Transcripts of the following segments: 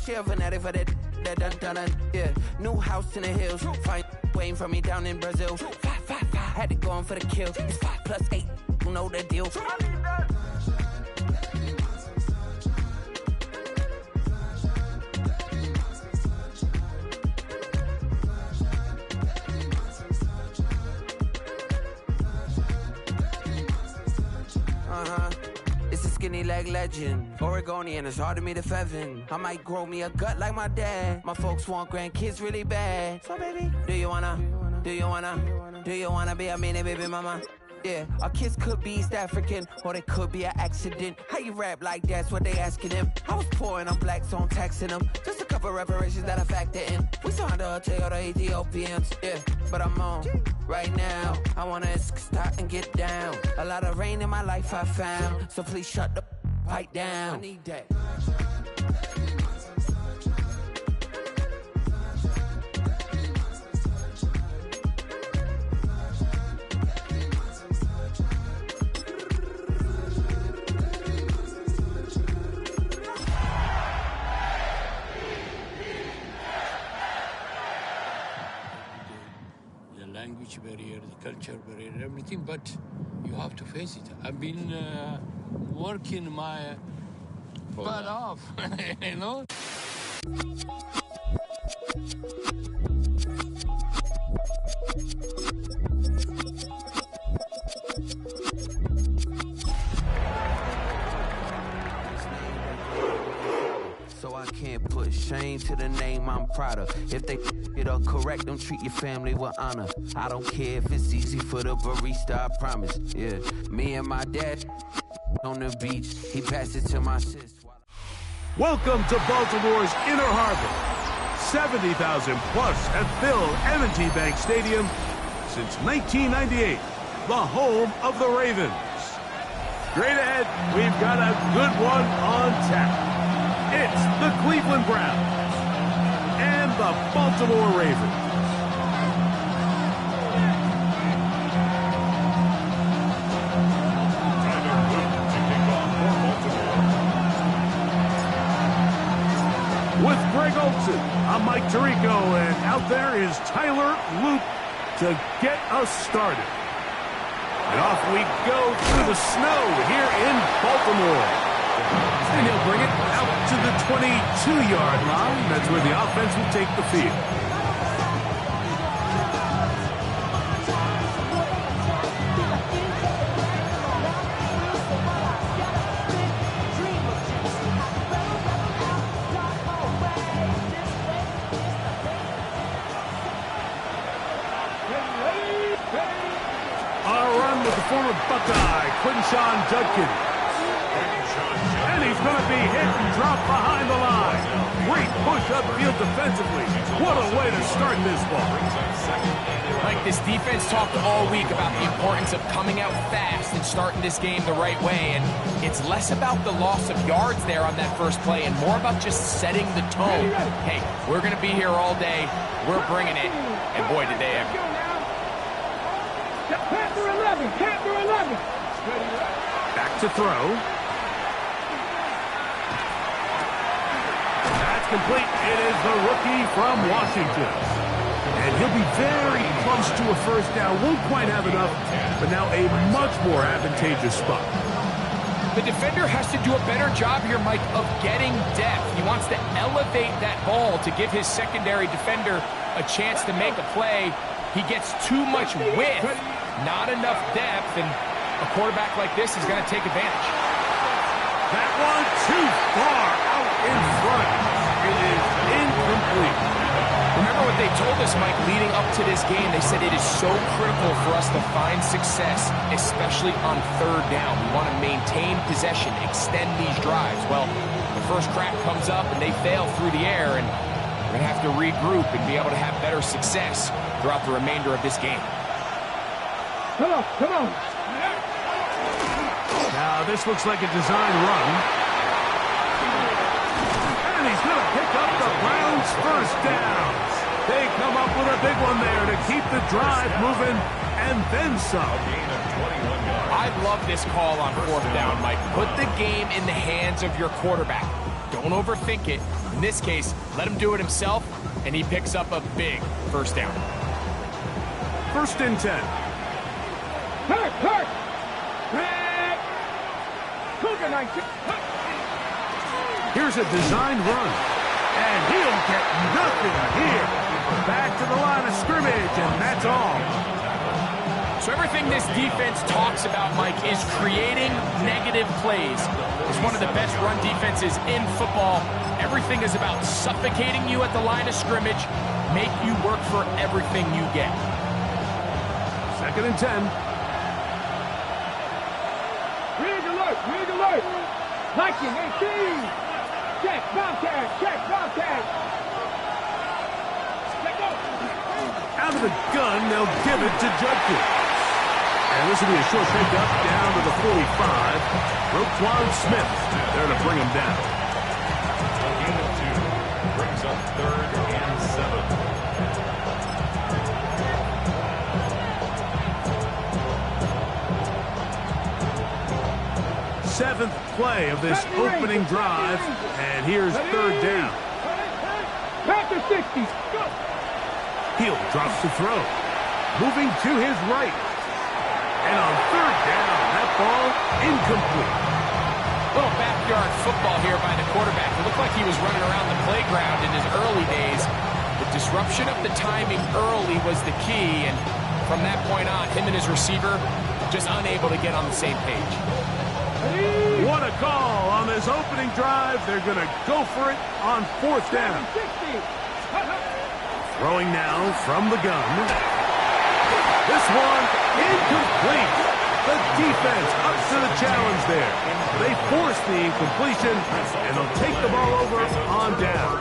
She a fanatic for that dun. Yeah, new house in the hills. Fine, waiting for me down in Brazil. 5, had to go on for the kill. It's 5 plus 8, you know the deal. It's a skinny leg legend. Oregonian, it's hard to meet a Fevin. I might grow me a gut like my dad. My folks want grandkids really bad. So baby, do you wanna be a mini baby mama? Yeah, our kids could be East African, or they could be an accident. How you rap like that's what they asking him. I was poor and I'm black, so I'm taxing them. Just a couple reparations that I factor in. We saw the Toyota Ethiopians, yeah, but I'm on right now. I wanna start and get down. A lot of rain in my life I found, so please shut the pipe down. I need that. Language barrier, the culture barrier, everything, but you have to face it. I've been working my butt off, you know? So I can't put shame to the name I'm proud of. If they it up correct, don't treat your family with honor. I don't care if it's easy for the barista, I promise. Yeah, me and my dad on the beach, he passed it to my sis. Welcome to Baltimore's Inner Harbor. 70,000 plus have filled M&T Bank Stadium since 1998, the home of the Ravens. Straight ahead, we've got a good one on tap. It's the Cleveland Browns and the Baltimore Ravens. With Greg Olson, I'm Mike Tirico, and out there is Tyler Luke to get us started. And off we go through the snow here in Baltimore. And he'll bring it out to the 22-yard line. That's where the offense will take the field. A run with the former Buckeye, Quinshawn Judkins. And he's going to be hit and dropped behind the line. Great push upfield defensively. What a way to start this ball. Like, this defense talked all week about the importance of coming out fast and starting this game the right way. And it's less about the loss of yards there on that first play and more about just setting the tone. Hey, we're going to be here all day. We're bringing it. And boy, did they ever. Panther 11. Back to throw. Complete. It is the rookie from Washington. And he'll be very close to a first down. Won't quite have enough, but now a much more advantageous spot. The defender has to do a better job here, Mike, of getting depth. He wants to elevate that ball to give his secondary defender a chance to make a play. He gets too much width, not enough depth, and a quarterback like this is going to take advantage. That one too far out in front. It is incomplete. Remember what they told us, Mike, leading up to this game? They said it is so critical for us to find success, especially on third down. We want to maintain possession, extend these drives. Well, the first crack comes up and they fail through the air, and we're going to have to regroup and be able to have better success throughout the remainder of this game. Come on. Now, this looks like a design run. And he's going to pick up the Browns' first down. They come up with a big one there to keep the drive moving, and then some. I love this call on fourth down, Mike. Put the game in the hands of your quarterback. Don't overthink it. In this case, let him do it himself, and he picks up a big first down. 1st and 10. Hurt! Back! Cougar 19. Here's a designed run. And he'll get nothing here. Back to the line of scrimmage, and that's all. So everything this defense talks about, Mike, is creating negative plays. It's one of the best run defenses in football. Everything is about suffocating you at the line of scrimmage, make you work for everything you get. 2nd and 10. Rig alert! Viking 18! Check, Bobcat! Let go! Out of the gun, they'll give it to Judkins. And this will be a short pickup down to the 45. Roquan Smith there to bring him down. A gain of 2 brings up 3rd and 7. 7th play of this opening drive, and here's 3rd down. Back to 60. Go! Heel drops to throw. Moving to his right. And on 3rd down, that ball incomplete. Little backyard football here by the quarterback. It looked like he was running around the playground in his early days. The disruption of the timing early was the key, and from that point on, him and his receiver just unable to get on the same page. What a call on this opening drive. They're going to go for it on 4th down. Throwing now from the gun. This one incomplete. The defense up to the challenge there. They force the incompletion, and they'll take the ball over on down.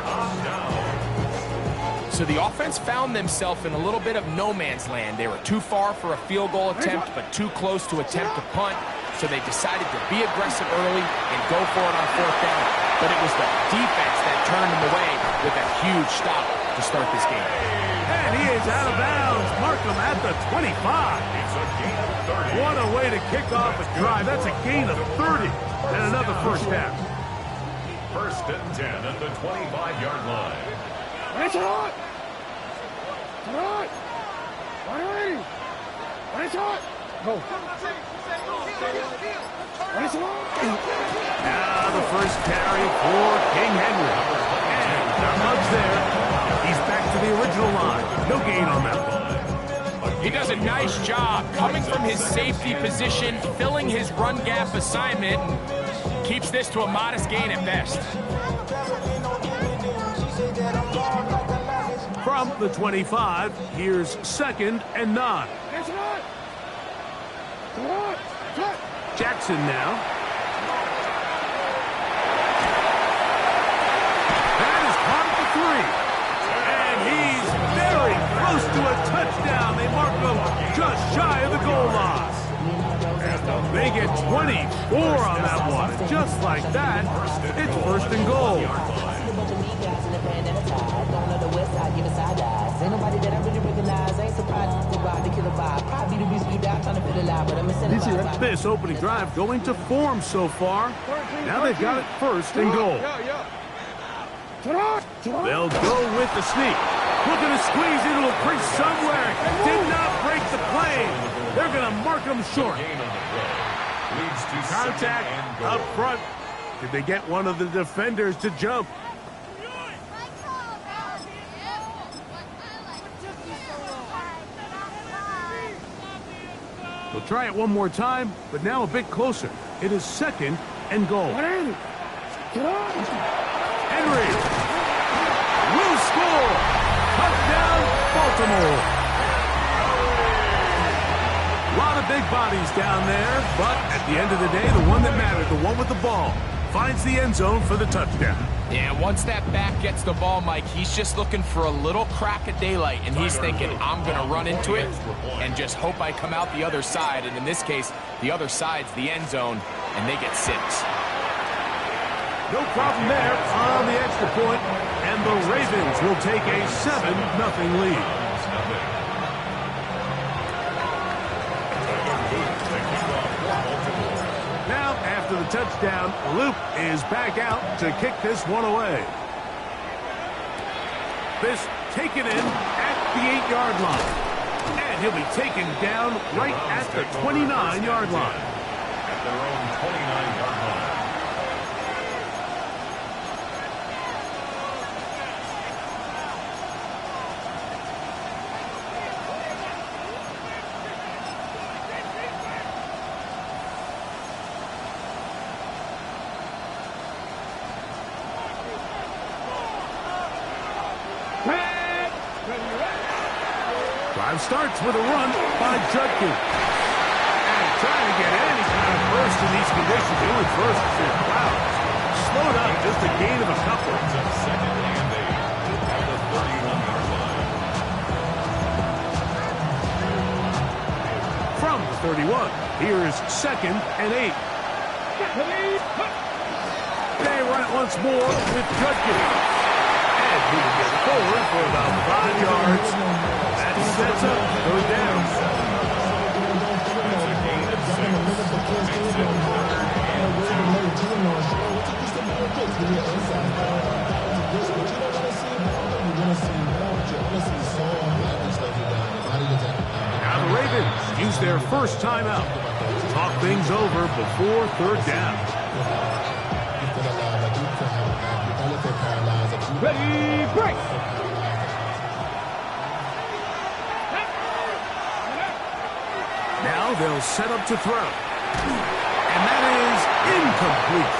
So the offense found themselves in a little bit of no man's land. They were too far for a field goal attempt, but too close to attempt a punt. So they decided to be aggressive early and go for it on 4th down. But it was the defense that turned them away with a huge stop to start this game. And he is out of bounds. Markham at the 25. It's a gain of 30. What a way to kick off a drive. That's a gain of 30 and another first down. 1st and 10 at the 25-yard line. It's hot! Go. Now the first carry for King Henry. And not much there. He's back to the original line. No gain on that one. He does a nice job coming from his safety position, filling his run gap assignment, and keeps this to a modest gain at best. From the 25, here's 2nd and 9. Jackson now. That is caught at the 3. And he's very close to a touchdown. They mark him just shy of the goal line. They get 24 on that one. Just like that, it's 1st and goal. Ain't nobody that I really recognize. Ain't surprised to ride the killer vibe. Probably the reason you die trying to feel alive, but I'm incentivized. This opening drive going to form so far. Now they've got it 1st and goal. They'll go with the sneak. Looking to squeeze into a crease somewhere. Did not break the plane. They're going to mark them short. Gain on the play. Leads to Contact 2nd and goal. up front. Did they get one of the defenders to jump? They'll try it one more time, but now a bit closer. It is 2nd and goal. Henry will score. Touchdown, Baltimore. A lot of big bodies down there, but at the end of the day, the one that mattered, the one with the ball, finds the end zone for the touchdown. Yeah, once that back gets the ball, Mike, he's just looking for a little crack of daylight, and he's thinking, I'm going to run into it and just hope I come out the other side. And in this case, the other side's the end zone, and they get 6. No problem there on the extra point, and the Ravens will take a 7-0 lead. Now, after the touchdown, Luke is back out to kick this one away. This taken in at the 8-yard line. And he'll be taken down right at the 29-yard line. At their own 29-yard line. Drive starts with a run by Judkins. And trying to get any kind of burst in these conditions. Doing first and wow. Slowed up, just a gain of a couple. Second and 8 at the 31-yard line. From the 31, here's second and 8. They run it once more with Judkins. And he will get forward for about 5 yards. That sets up third down. That's a gain of 6. Makes it 3rd and 10. Now the Ravens use their first timeout. Talk things over before third down. Ready, break! Now they'll set up to throw. And that is incomplete.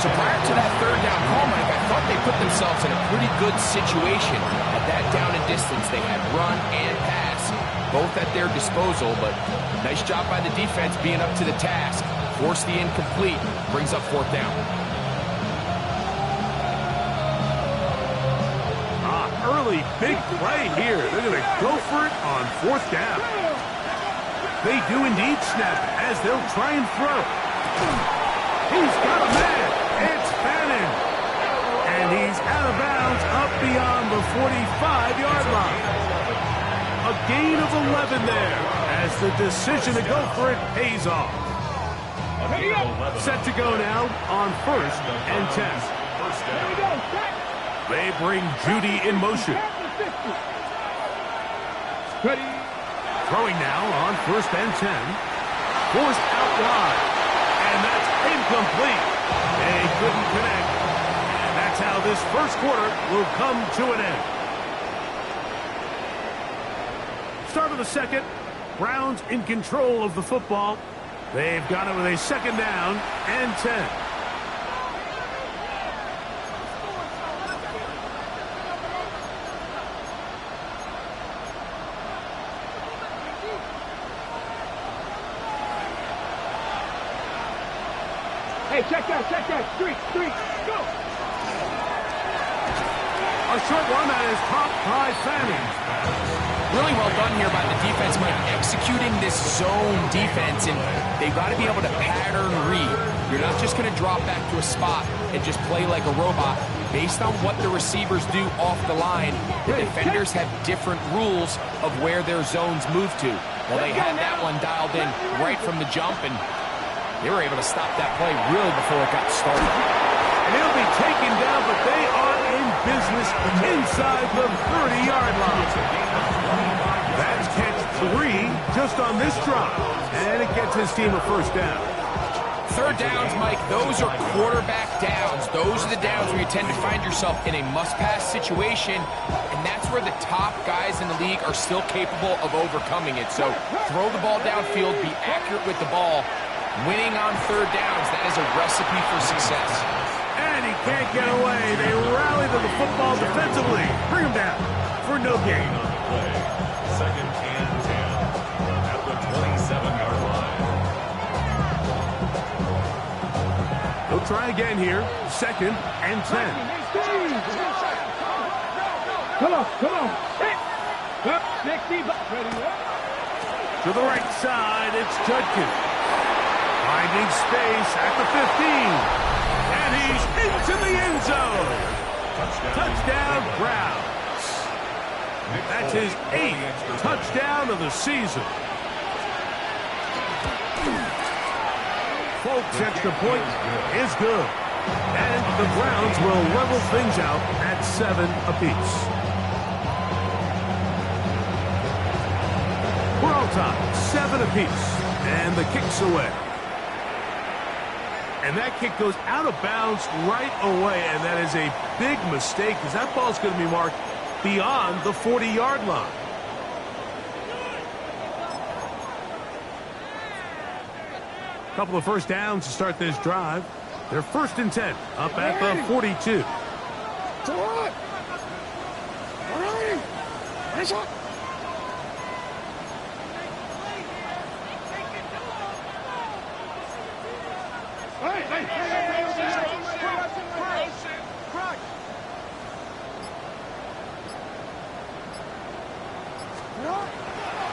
So prior to that third down call, Mike, I thought they put themselves in a pretty good situation. At that down and distance, they had run and pass, both at their disposal, but nice job by the defense being up to the task. Force the incomplete, brings up fourth down. Early big play here. They're going to go for it on fourth down. They do indeed snap as they'll try and throw. He's got a man. It's Fannin. And he's out of bounds up beyond the 45-yard line. A gain of 11 there as the decision to go for it pays off. Set to go now on first and 10. First down. They bring Judy in motion. Ready. Throwing now on first and 10. Forced out wide. And that's incomplete. They couldn't connect. And that's how this first quarter will come to an end. Start of the second. Browns in control of the football. They've got it with a second down and 10. Hey, check that, street, go! A short one that is caught by Fannin. Really well done here by the defense, Mike, executing this zone defense, and they've got to be able to pattern read. You're not just going to drop back to a spot and just play like a robot. Based on what the receivers do off the line, the defenders have different rules of where their zones move to. Well, they had that one dialed in right from the jump, and they were able to stop that play really before it got started. And he'll be taken down, but they are in business inside the 30-yard line. That's catch 3 just on this drive. And it gets his team a first down. Third downs, Mike, those are quarterback downs. Those are the downs where you tend to find yourself in a must-pass situation, and that's where the top guys in the league are still capable of overcoming it. So throw the ball downfield, be accurate with the ball. Winning on third downs, that is a recipe for success. And he can't get away. They rally to the football defensively. Bring him down for no gain. Second and 10 at the 27-yard line. They'll try again here. Second and 10. Come on. Hey. Up, 60, ready, To the right side, it's Judkins. Finding space at the 15. And he's into the end zone. Touchdown, Browns. That's his 8th touchdown of the season. Folks, extra point is good. And the Browns will level things out at 7 apiece. time, 7 apiece, and the kick's away. And that kick goes out of bounds right away, and that is a big mistake because that ball's going to be marked beyond the 40-yard line. A couple of first downs to start this drive. They're 1st and 10, up at the 42.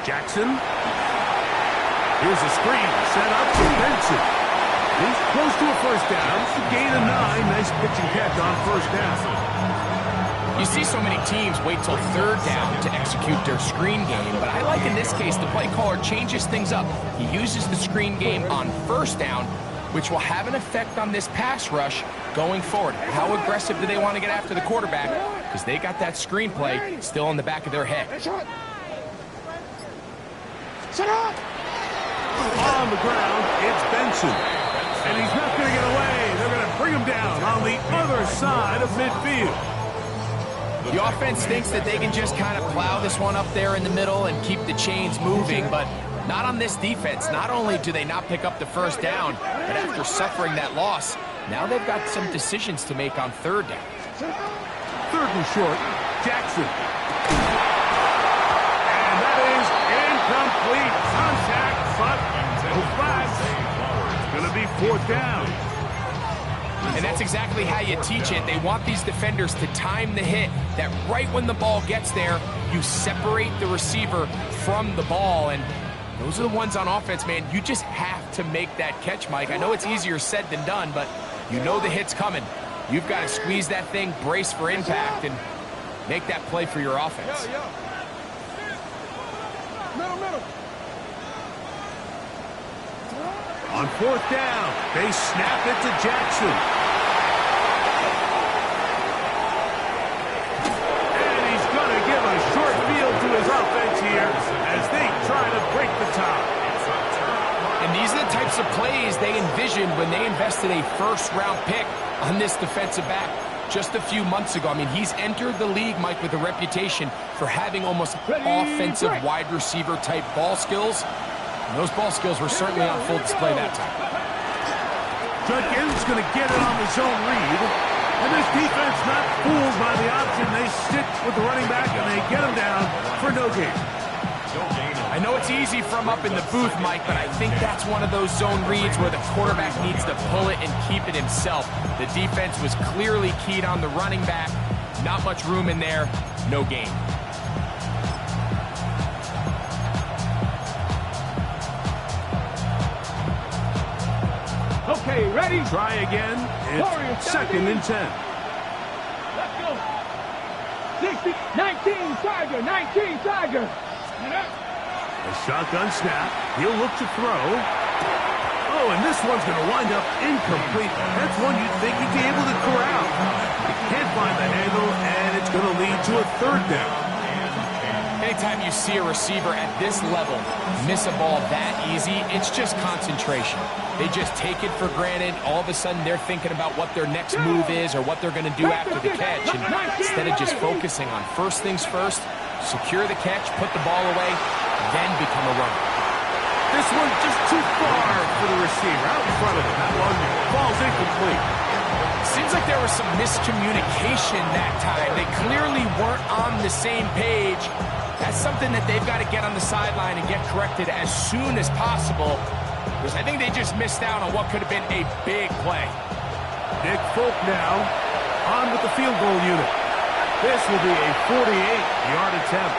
Jackson. Here's a screen set up for Benson. He's close to a first down. Gain of 9. Nice pitch and catch on first down. You see so many teams wait till 3rd down to execute their screen game, but I like in this case the play caller changes things up. He uses the screen game on 1st down, which will have an effect on this pass rush going forward. How aggressive do they want to get after the quarterback? Because they got that screen play still in the back of their head. On the ground, it's Benson. And he's not going to get away. They're going to bring him down on the other side of midfield. The offense thinks that they can just kind of plow this one up there in the middle and keep the chains moving, but not on this defense. Not only do they not pick up the first down, but after suffering that loss, now they've got some decisions to make on 3rd down. 3rd and short, Jackson. And that is incomplete. Contact, but no flags. It's going to be 4th down. And that's exactly how you teach it. They want these defenders to time the hit, that right when the ball gets there, you separate the receiver from the ball. And those are the ones on offense, man. You just have to make that catch, Mike. I know it's easier said than done, but you know the hit's coming. You've got to squeeze that thing, brace for impact, and make that play for your offense. Middle. On 4th down, they snap it to Jackson. And he's going to give a short field to his offense here as they try to break the tie. And these are the types of plays they envisioned when they invested a 1st-round pick on this defensive back just a few months ago. I mean, he's entered the league, Mike, with a reputation for having almost offensive wide receiver type ball skills. And those ball skills were certainly on full display that time. Judkins going to get it on the zone read. And this defense not fooled by the option. They stick with the running back and they get him down for no gain. I know it's easy from up in the booth, Mike, but I think that's one of those zone reads where the quarterback needs to pull it and keep it himself. The defense was clearly keyed on the running back. Not much room in there. No gain. Okay, ready? Try again. It's 2nd and 10. Let's go. 60, 19, Tiger. A shotgun snap. He'll look to throw. Oh, and this one's going to wind up incomplete. That's one you'd think he'd be able to corral. He can't find the handle, and it's going to lead to a 3rd down. Anytime you see a receiver at this level miss a ball that easy, it's just concentration. They just take it for granted. All of a sudden, they're thinking about what their next move is or what they're going to do after the catch. And instead of just focusing on first things first, secure the catch, put the ball away, then become a runner. This one's just too far for the receiver. Out in front of him. That one falls incomplete. Seems like there was some miscommunication that time. They clearly weren't on the same page. That's something that they've got to get on the sideline and get corrected as soon as possible, because I think they just missed out on what could have been a big play. Nick Folk now on with the field goal unit. This will be a 48-yard attempt.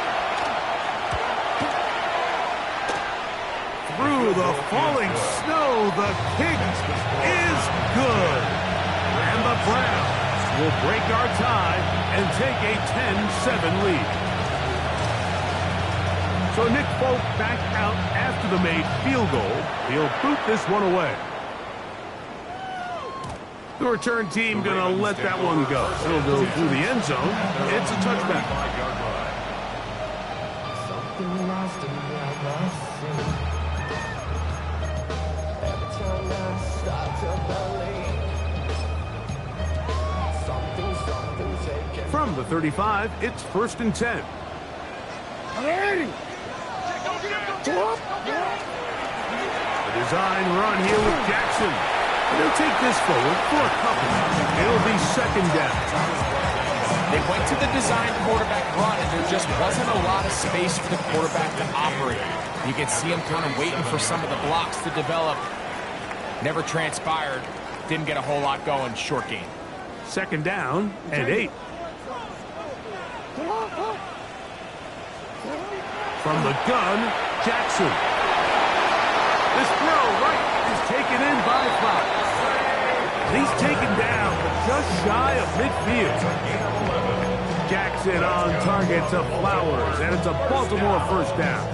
Through the falling snow, the kick is good. And the Browns will break our tie and take a 10-7 lead. So Nick Folk back out after the made field goal. He'll boot this one away. The return team going to let that one go. It'll go through the end zone. It's a touchback. From the 35, it's 1st and 10. A design run here with Jackson. They'll take this forward for a couple. It'll be 2nd down. They went to the design quarterback run, and there just wasn't a lot of space for the quarterback to operate. You can see him kind of waiting for some of the blocks to develop. Never transpired. Didn't get a whole lot going. Short game. 2nd down and 8. From the gun, Jackson. This throw right is taken in by Flowers. He's taken down, but just shy of midfield. Jackson on target to Flowers, and it's a Baltimore 1st down.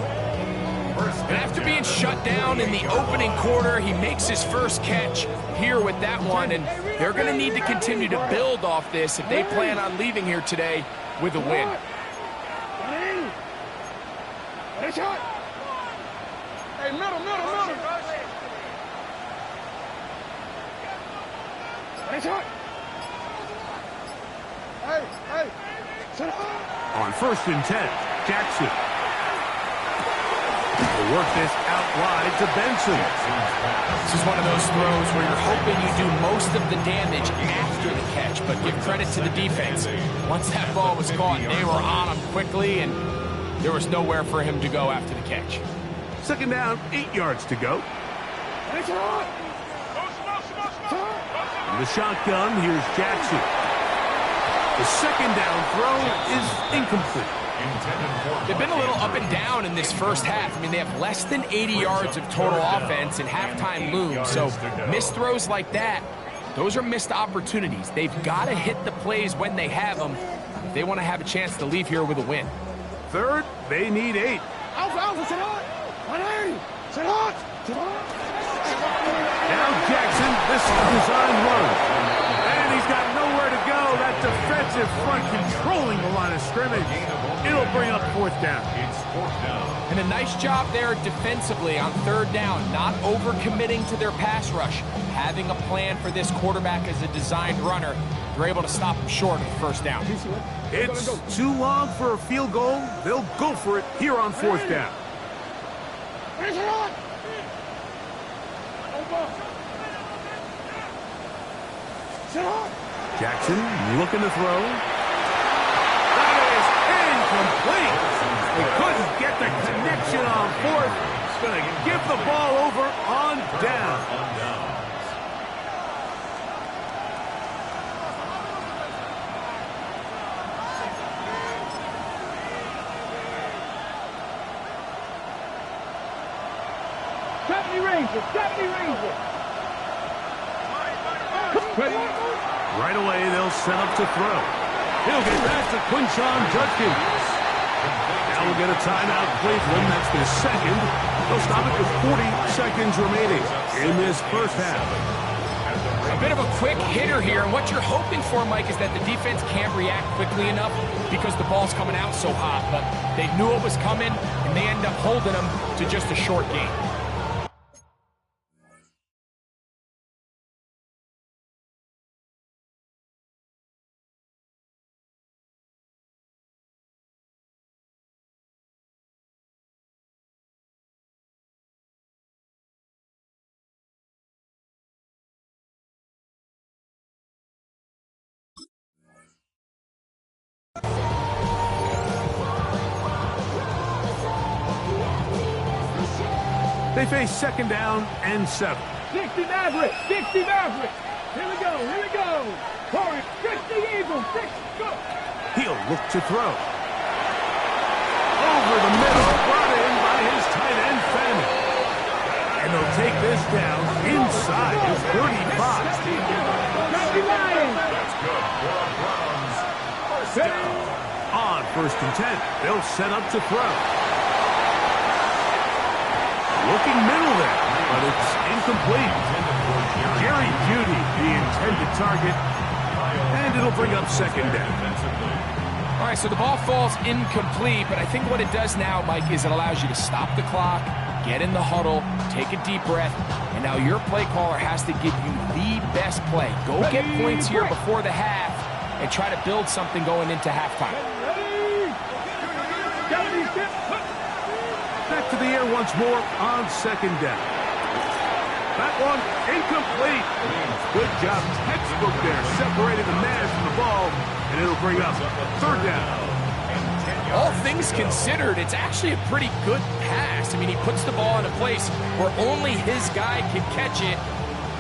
And after being shut down in the opening quarter, he makes his first catch here with that one, and they're going to need to continue to build off this if they plan on leaving here today with a win. Hey, middle. Hey. On 1st and 10, Jackson. Will work this out wide to Benson. This is one of those throws where you're hoping you do most of the damage after the catch, but give credit to the defense. Once that ball was caught, they were on him quickly, and there was nowhere for him to go after the catch. 2nd down, 8 yards to go. In the shotgun, here's Jackson. The 2nd down throw is incomplete. They've been a little up and down in this first half. I mean, they have less than 80 yards of total offense, and halftime looms. So missed throws like that, those are missed opportunities. They've got to hit the plays when they have them if they want to have a chance to leave here with a win. 3rd, they need 8. Now Jackson, this design run. And he's got nowhere to go. That defensive front controlling the line of scrimmage. It'll bring up 4th down. It's 4th down. And a nice job there defensively on 3rd down, not overcommitting to their pass rush. Having a plan for this quarterback as a designed runner, they're able to stop him short of the 1st down. It's too long for a field goal. They'll go for it here on 4th down. Jackson looking to throw. That is incomplete. They couldn't get the connection on 4th. Going to give the ball over on down. Deputy Ranger. Right away, they'll set up to throw. He'll get back to Quinshon Judkins. Now we'll get a timeout, Cleveland. That's the 2nd. They'll stop it with 40 seconds remaining in this 1st half. A bit of a quick hitter here, and what you're hoping for, Mike, is that the defense can't react quickly enough because the ball's coming out so hot. But they knew it was coming, and they end up holding them to just a short game. They face 2nd down and 7. 60 Maverick. Here we go. Corey, 60 Eagles. 6, go. He'll look to throw. Over the middle, brought in by his tight end, Fenneman. And they'll take this down inside his 35. That's good for Browns. 1st down. On 1st and 10, they'll set up to throw. Looking middle there, but it's incomplete. Jerry Jeudy, the intended target, and it'll bring up 2nd down. All right, so the ball falls incomplete, but I think what it does now, Mike, is it allows you to stop the clock, get in the huddle, take a deep breath, and now your play caller has to give you the best play. Go get points here before the half and try to build something going into halftime. Back to the air once more on second down. That one incomplete. Good job, textbook there, separating the man from the ball, and it'll bring up third down. All things considered, it's actually a pretty good pass. I mean, he puts the ball in a place where only his guy can catch it,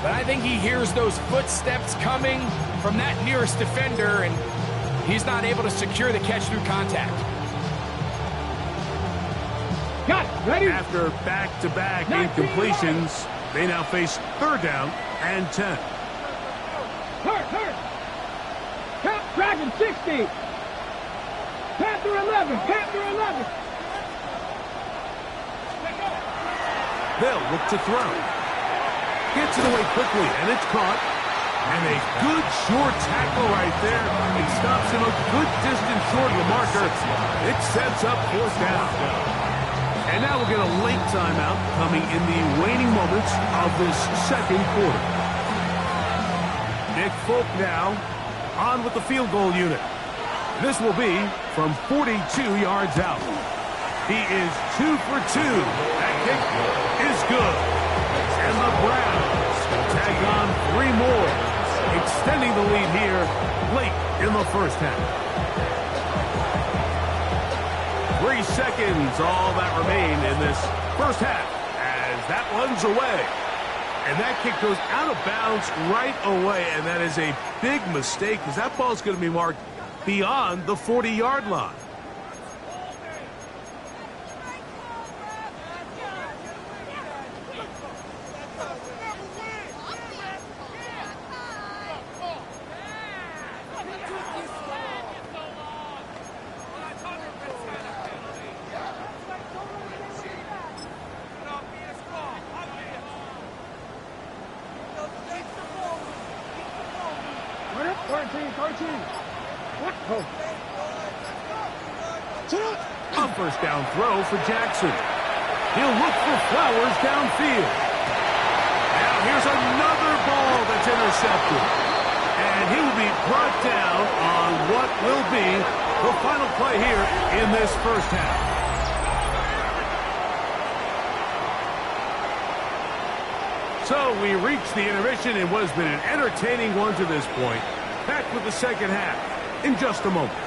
but I think he hears those footsteps coming from that nearest defender, and he's not able to secure the catch through contact. Got it. Ready? After back-to-back incompletions, they now face third down and 10. Hurt. Count Dragon 60. Panther 11. They'll look to throw. Gets it away quickly, and it's caught. And a good short tackle right there. It stops him a good distance short of the marker. It sets up fourth down. And now we'll get a late timeout coming in the waning moments of this second quarter. Nick Folk now on with the field goal unit. This will be from 42 yards out. He is 2 for 2. That kick is good. And the Browns tag on 3 more, extending the lead here late in the first half. 3 seconds, all that remain in this first half as that one's away. And that kick goes out of bounds right away, and that is a big mistake because that ball's going to be marked beyond the 40-yard line. A first down throw for Jackson. He'll look for Flowers downfield. Now here's another ball that's intercepted. And he will be brought down on what will be the final play here in this first half. So we reach the intermission in what has been an entertaining one to this point. Back with the second half in just a moment.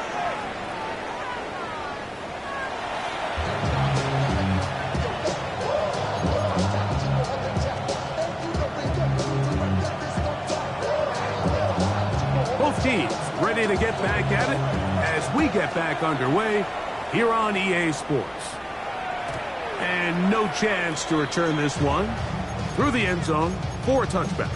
Both teams ready to get back at it as we get back underway here on EA Sports. And no chance to return this one through the end zone for a touchback.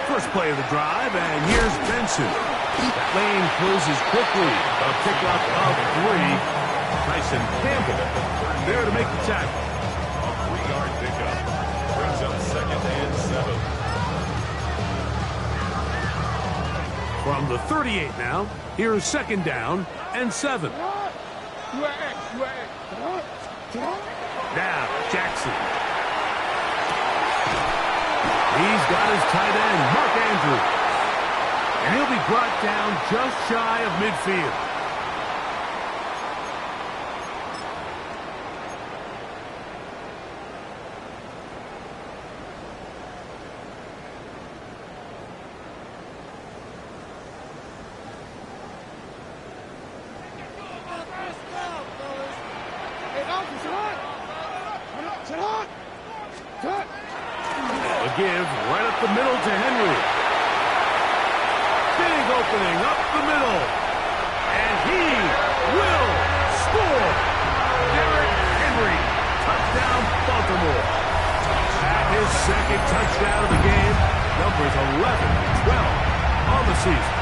First play of the drive, and here's Benson. That lane closes quickly. A pickup of 3. Tyson Campbell there to make the tackle. A 3-yard pickup. Brings up second and 7. From the 38 now, here's second down and 7. Now, Jackson. He's got his tight end, Mark Andrews. And he'll be brought down just shy of midfield. Give right up the middle to Henry. Big opening up the middle. And he will score. Derrick Henry. Touchdown, Baltimore. At his second touchdown of the game. Numbers 11-12 on the season.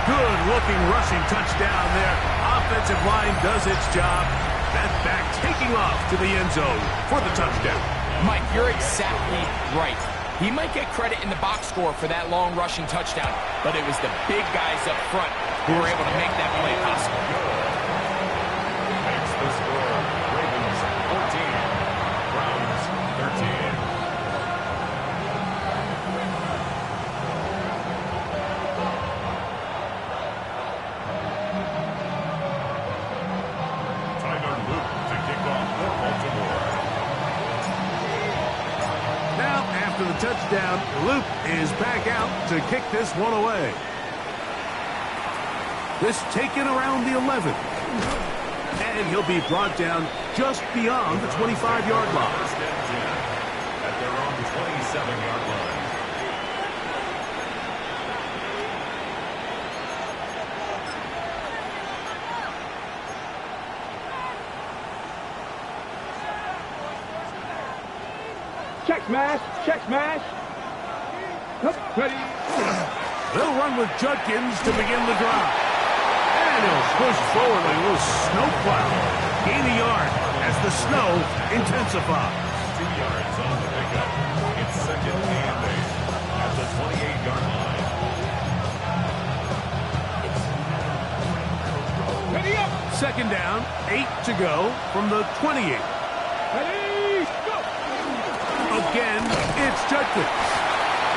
Good looking rushing touchdown there off offensive line does its job. That back taking off to the end zone for the touchdown. Mike, you're exactly right. He might get credit in the box score for that long rushing touchdown, but it was the big guys up front who were able to make that play possible. Makes the score. Ravens 14, Browns 13. Tyler Luke to kick off for Baltimore. Now, after the touchdown, Luke is back out to kick this one away. This taken around the 11. And he'll be brought down just beyond the 25-yard line. First and 10 at their own 27-yard line. Check smash. Check smash. Nope. Ready. They'll run with Judkins to begin the drive. And he'll push forward like a little snowplow. Gain a yard as the snow intensifies. 2 yards on the pickup. It's second and 8 at the 28-yard line. Ready up. Second down, 8 to go from the 28. Ready. Go. Again, it's Judkins.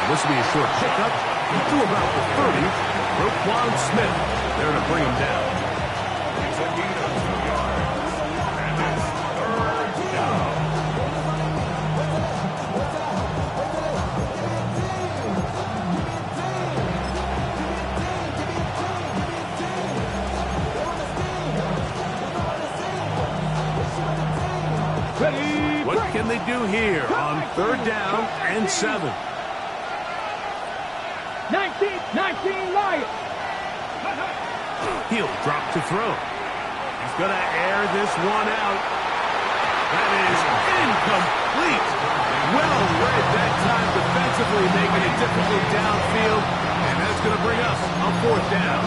This will be a short pickup to about the 30. Roquan Smith there to bring him down. It's a gain of 2 yards. And it's third down. Ready. What can they do here on third down and 7? 19 Lions. He'll drop to throw. He's going to air this one out. That is incomplete. Well read that time defensively, making it difficult downfield. And that's going to bring us on fourth down.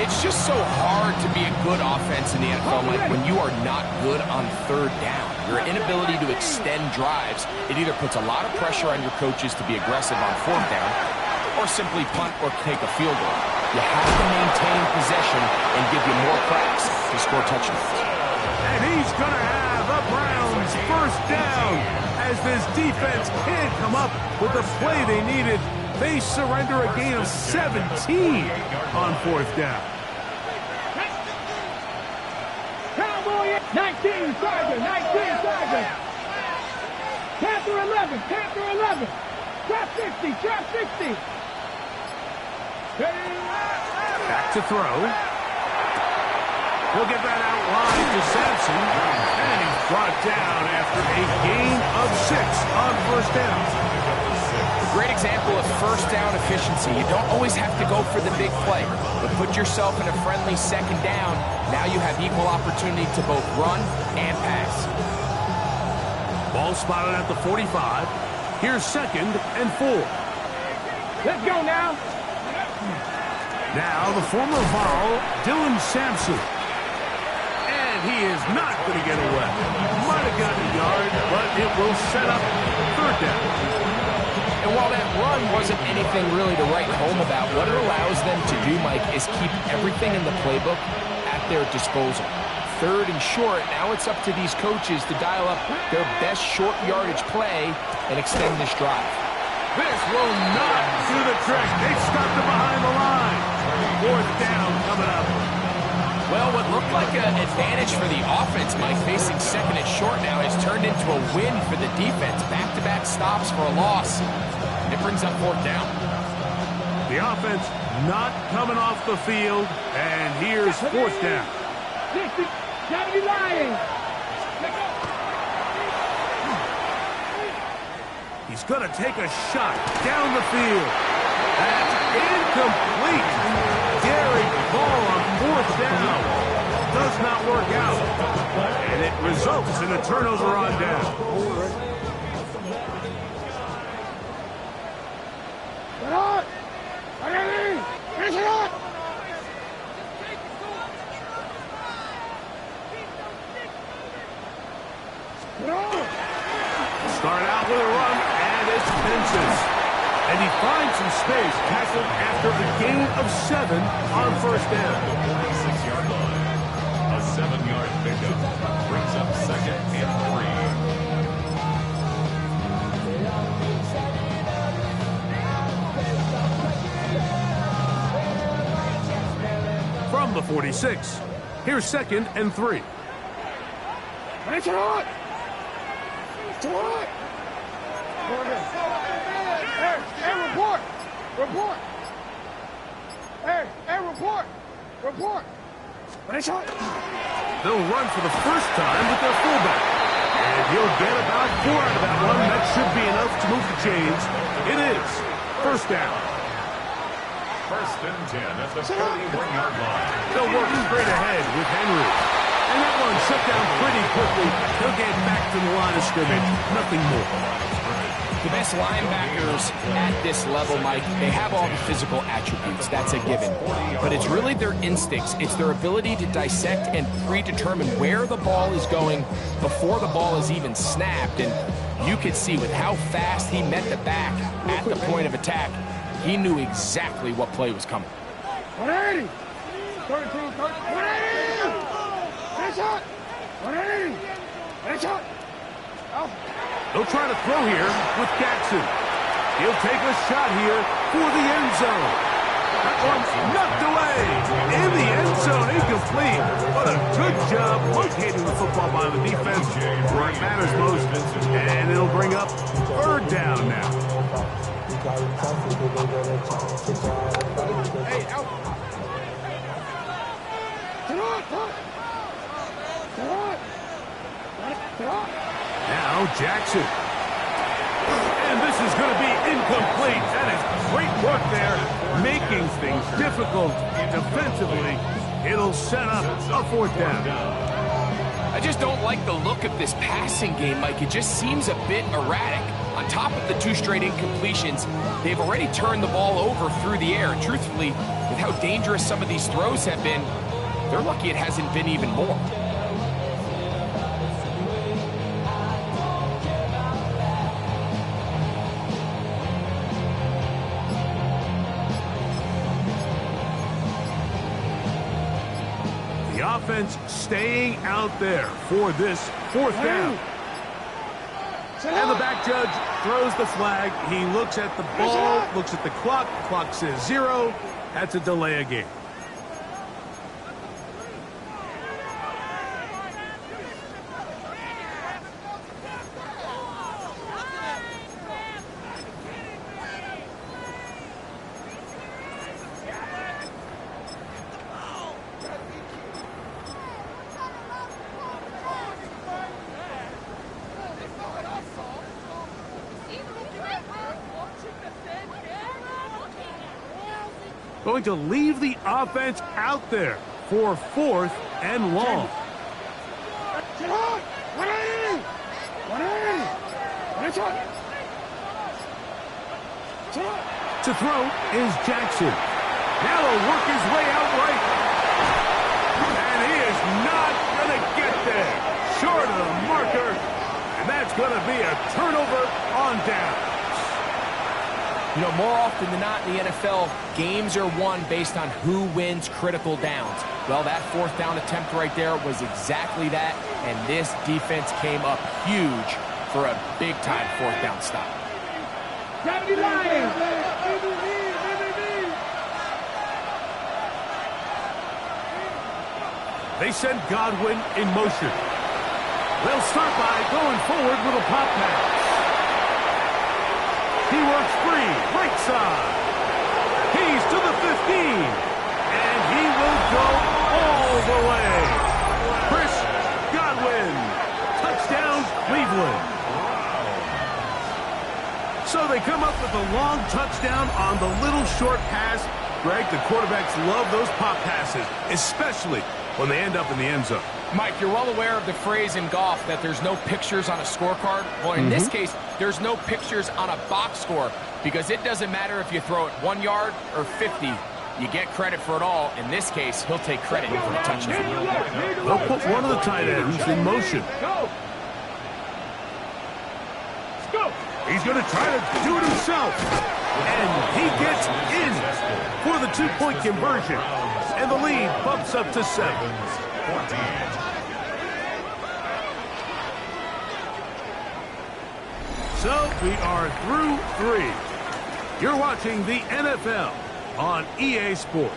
It's just so hard to be a good offense in the NFL, Mike, when you are not good on third down. Your inability to extend drives, it either puts a lot of pressure on your coaches to be aggressive on fourth down, or simply punt or take a field goal. You have to maintain possession and give you more cracks to score touchdowns. And he's going to have the Browns first down as this defense can't come up with the play they needed. They surrender a gain of 17 on fourth down. Cowboy 19 Tiger. Panther 11. Trap 60. Back to throw. He'll get that out wide to Sampson. And he's brought down after a gain of 6 on first down. Great example of first down efficiency. You don't always have to go for the big play, but put yourself in a friendly second down. Now you have equal opportunity to both run and pass. Ball spotted at the 45. Here's second and 4. Let's go now. Now the former Vol, Dylan Sampson. And he is not going to get away. Might have gotten a yard, but it will set up third down. And while that run wasn't anything really to write home about, what it allows them to do, Mike, is keep everything in the playbook at their disposal. Third and short, now it's up to these coaches to dial up their best short yardage play and extend this drive. This will not do the trick. They've stopped it behind the line. Fourth down coming up. Well, what looked like an advantage for the offense, Mike, facing second and short now, has turned into a win for the defense. Back-to-back stops for a loss. It brings up fourth down. The offense not coming off the field, and here's fourth down. 60, gotta be lying. He's going to take a shot down the field. That's incomplete. Daring ball on fourth down. Does not work out. And it results in a turnover on down. Start out with a run, and it's Vincent. And he finds some space, tackled after a gain of 7 on first down. 46-yard line. A 7-yard pickup brings up 2nd and 3. From the 46, here's 2nd and 3. It's hot! It's hot! Hey, report! Report! Hey, report! Report! It's hot! They'll run for the first time with their fullback. And he'll get about 4 out of that one. That should be enough to move the chains. It is. First down. 1st and 10 at the 41-yard line. They'll work straight ahead with Henry. And that one shut down pretty quickly. He'll get back to the line of scrimmage. Nothing more. The best linebackers at this level, Mike, they have all the physical attributes. That's a given. But it's really their instincts. It's their ability to dissect and predetermine where the ball is going before the ball is even snapped. And you could see with how fast he met the back at the point of attack, he knew exactly what play was coming. 180! 13, 180! Headshot! 180! Headshot! They'll try to throw here with Jackson. He'll take a shot here for the end zone. That one's knocked away. In the end zone, incomplete. What a good job locating the football by the defense where it matters most. And it'll bring up 3rd down now. Hey, out! Now Jackson. And this is going to be incomplete. That is great work there, making things difficult defensively. It'll set up a 4th down. I just don't like the look of this passing game, Mike. It just seems a bit erratic. On top of the 2 straight incompletions, they've already turned the ball over through the air. And truthfully, with how dangerous some of these throws have been, they're lucky it hasn't been even more. The offense staying out there for this 4th down. And the back judge throws the flag. He looks at the ball, looks at the clock. Clock says 0. That's a delay of game. Going to leave the offense out there for 4th and long. To throw is Jackson. Now he'll work his way out right. And he is not going to get there. Short of the marker. And that's going to be a turnover on down. You know, more often than not in the NFL, games are won based on who wins critical downs. Well, that 4th down attempt right there was exactly that, and this defense came up huge for a big-time 4th down stop. They send Godwin in motion. They'll start by going forward with a pop pass. He works free, right side. He's to the 15. And he will go all the way. Chris Godwin. Touchdown, Cleveland. So they come up with a long touchdown on the little short pass. Greg, the quarterbacks love those pop passes, especially when they end up in the end zone. Mike, you're well aware of the phrase in golf that there's no pictures on a scorecard. Well, in this case, there's no pictures on a box score because it doesn't matter if you throw it 1 yard or 50. You get credit for it all. In this case, he'll take credit for the touchdown. They'll put one of the tight ends in motion. He's going to try to do it himself. And he gets in for the two-point conversion. And the lead bumps up to 7. So we are through 3. You're watching the NFL on EA Sports.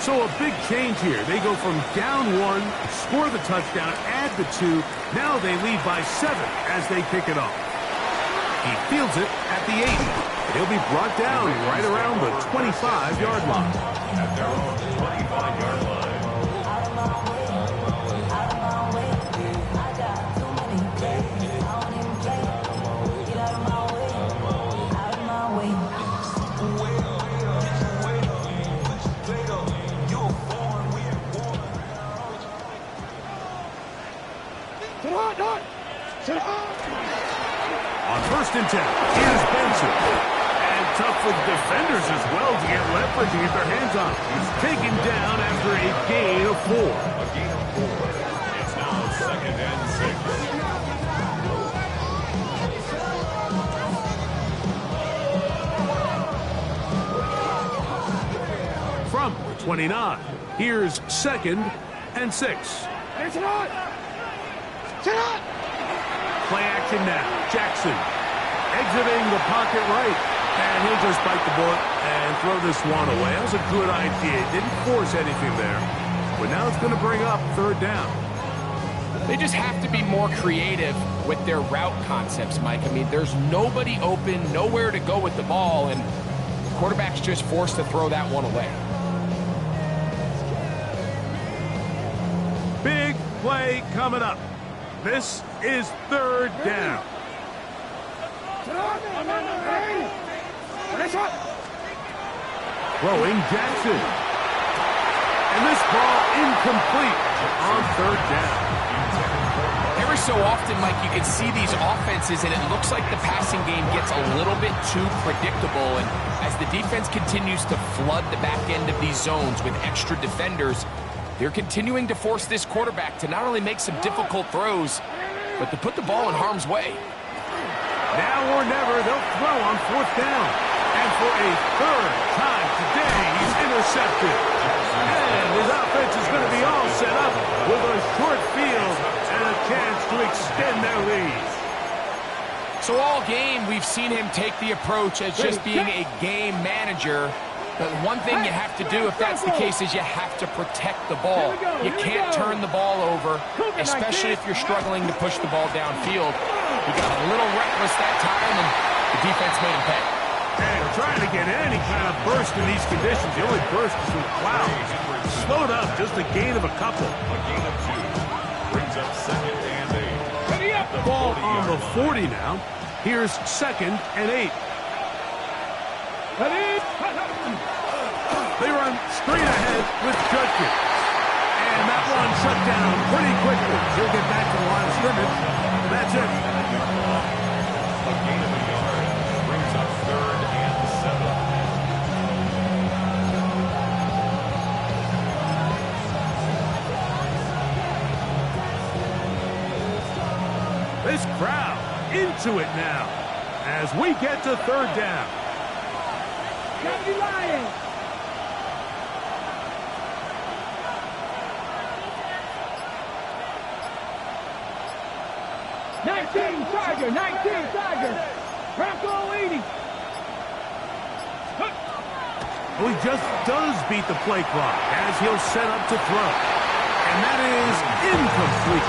So a big change here. They go from down 1, score the touchdown, add the 2. Now they lead by 7 as they kick it off. He fields it at the 8. He'll be brought down right around the 25-yard line. At their own 25-yard line. On 1st and 10, here's Benson. And tough for the defenders as well to get leverage and get their hands on. He's taken down after a gain of 4. A gain of 4. It's now 2nd and 6. From 29, here's 2nd and 6. Play action now. Jackson exiting the pocket right. And he'll just bite the bullet and throw this one away. That was a good idea. Didn't force anything there. But now it's going to bring up 3rd down. They just have to be more creative with their route concepts, Mike. I mean, there's nobody open, nowhere to go with the ball, and the quarterback's just forced to throw that one away. Big play coming up. This is 3rd down. Throwing Jackson. And this ball incomplete on 3rd down. Every so often, Mike, you can see these offenses, and it looks like the passing game gets a little bit too predictable. And as the defense continues to flood the back end of these zones with extra defenders, they're continuing to force this quarterback to not only make some difficult throws, but to put the ball in harm's way. Now or never, they'll throw on 4th down. And for a 3rd time today, he's intercepted. And his offense is going to be all set up with a short field and a chance to extend their lead. So all game, we've seen him take the approach as just being a game manager. But one thing you have to do, if that's the case, is you have to protect the ball. You can't turn the ball over, especially if you're struggling to push the ball downfield. He got a little reckless that time, and the defense made him pay. And trying to get any kind of burst in these conditions. The only burst is from clouds. Slowed up, just a gain of a couple. A gain of 2. Brings up 2nd and 8. Ball on the 40 now. Here's 2nd and 8. They run straight ahead with Judkins. And that one shut down pretty quickly. He'll get back to the line of scrimmage. That's it. A gain of a yard. Brings up 3rd and 7. This crowd into it now as we get to 3rd down. Gotta be lying. Tiger, 19 Tiger. Bronco 80. Well, he just does beat the play clock as he'll set up to throw. And that is incomplete.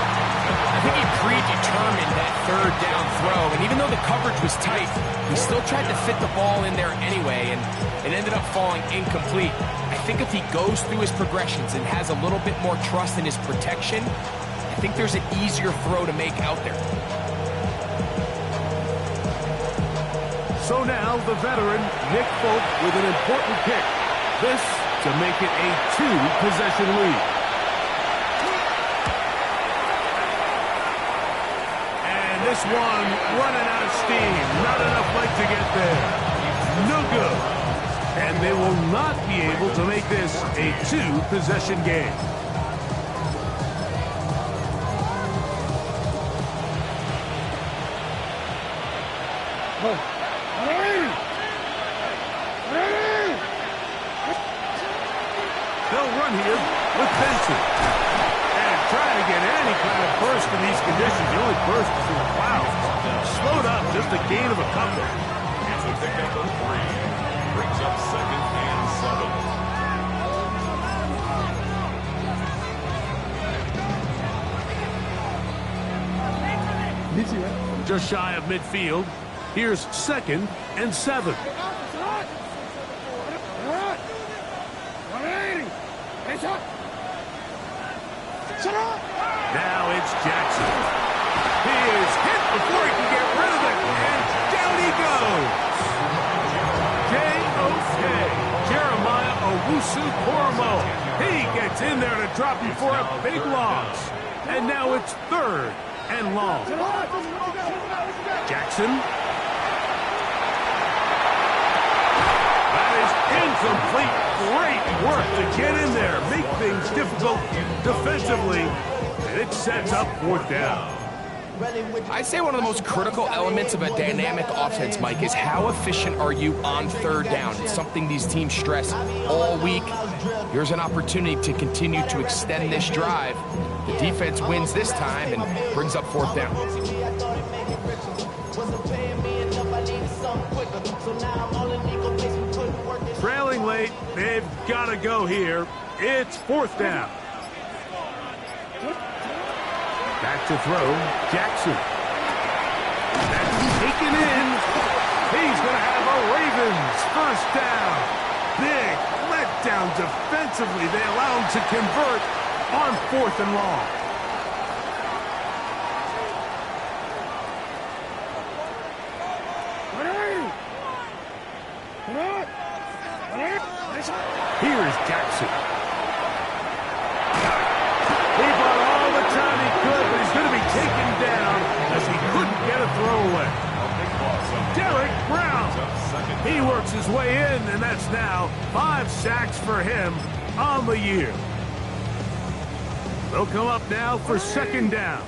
I think he predetermined that 3rd down throw, and even though the coverage was tight, he still tried to fit the ball in there anyway, and it ended up falling incomplete. I think if he goes through his progressions and has a little bit more trust in his protection, I think there's an easier throw to make out there. So now the veteran, Nick Folk, with an important kick. This to make it a 2-possession lead. And this this one running out of steam. Not enough leg to get there. No good. And they will not be able to make this a two-possession game. They'll run here with Benson. And trying to get any kind of burst in these conditions. The only burst is in the clouds. Slowed up, just a gain of a couple. It's a pickup of 3. Brings up 2nd and 7. Just shy of midfield. Here's 2nd and 7. Now it's Jackson. He is hit before he can get rid of it, and down he goes. J.O.K. Jeremiah Owusu-Koromoa. He gets in there to drop him for a big loss. And now it's 3rd and long. Jackson. That is incomplete. Great work to get in there, make things difficult defensively, and it sets up 4th down. I'd say one of the most critical elements of a dynamic offense, Mike, is how efficient are you on 3rd down. It's something these teams stress all week. Here's an opportunity to continue to extend this drive. The defense wins this time and brings up 4th down. Trailing late, they've got to go here. It's 4th down. Back to throw, Jackson. That's taken in. He's going to have a Ravens 1st down. Big letdown defensively. They allow him to convert on 4th and long. Here is Jackson. He bought all the time he could, but he's going to be taken down as he couldn't get a throwaway. Derek Brown. He works his way in, and that's now 5 sacks for him on the year. They'll come up now for 2nd down.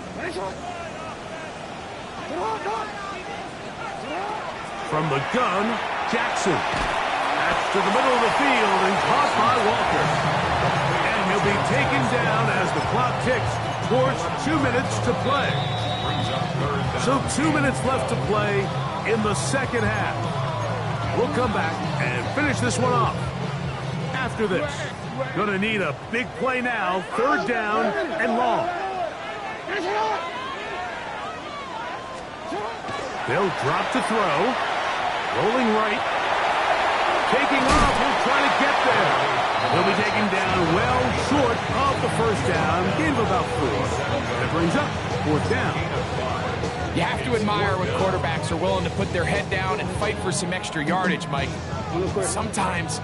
From the gun, Jackson. That's to the middle of the field and caught by Walker. And he'll be taken down as the clock ticks towards 2 minutes to play. So 2 minutes left to play in the 2nd half. We'll come back and finish this one off. After this, gonna need a big play now. 3rd down and long. They'll drop to throw. Rolling right. Taking off, he'll try to get there. He'll be taken down well short of the 1st down. Gain of about 4. That brings up 4th down. You have to admire when quarterbacks are willing to put their head down and fight for some extra yardage, Mike. Sometimes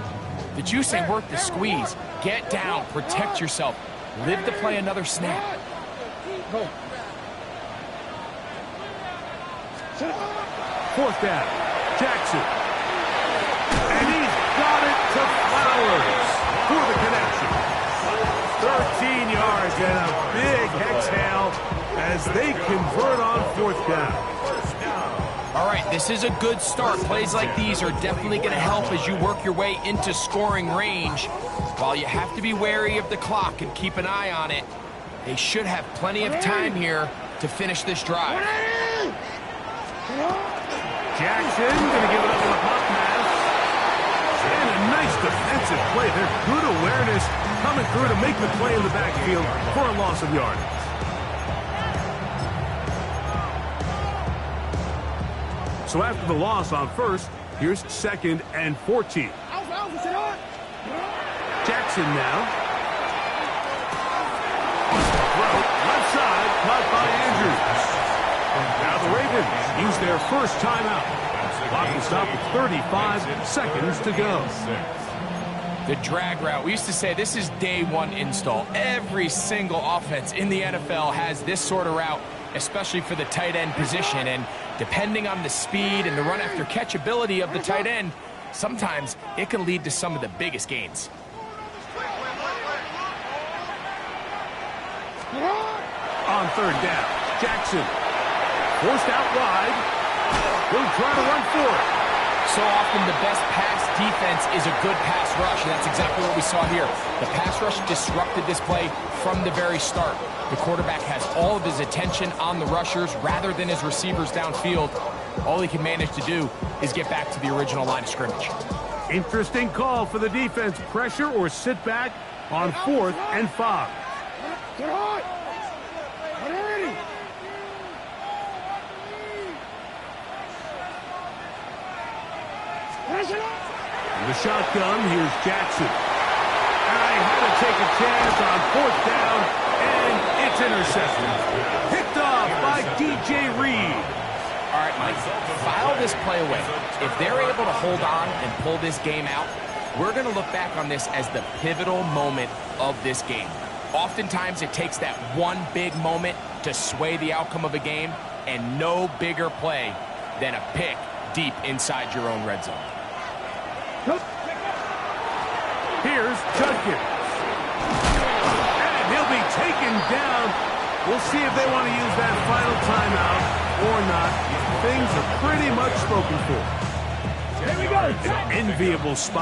the juice ain't worth the squeeze. Get down, protect yourself, live to play another snap. 4th down, Jackson. And he's got it to Flowers for the connection. 13 yards and a big exhale as they convert on 4th down. All right, this is a good start. Plays like these are definitely going to help as you work your way into scoring range. While you have to be wary of the clock and keep an eye on it, they should have plenty of time here to finish this drive. Jackson going to give it up on the pop pass. And a nice defensive play there. Good awareness coming through to make the play in the backfield for a loss of yardage. So after the loss on 1st, here's 2nd and 14. Jackson now. Left side, caught by Andrews. Now the Ravens use their 1st timeout. Clock will stop with 35 seconds to go. The drag route. We used to say this is day 1 install. Every single offense in the NFL has this sort of route especially for the tight end position. And depending on the speed and the run after catch ability of the tight end, sometimes it can lead to some of the biggest gains. On third down, Jackson forced out wide. He'll try to run for it. So often the best pass defense is a good pass rush, and that's exactly what we saw here. The pass rush disrupted this play from the very start. The quarterback has all of his attention on the rushers rather than his receivers downfield. All he can manage to do is get back to the original line of scrimmage. Interesting call for the defense. Pressure or sit back on 4th and 5. Get hot! Get ready! In the shotgun, here's Jackson. And I had to take a chance on 4th down, and it's intercepted. Picked off by DJ Reed. All right, Mike, file this play away. If they're able to hold on and pull this game out, we're going to look back on this as the pivotal moment of this game. Oftentimes, it takes that one big moment to sway the outcome of a game, and no bigger play than a pick deep inside your own red zone. Here's Judkins. And he'll be taken down. We'll see if they want to use that final timeout or not. Things are pretty much spoken for. Here we go. Enviable spot.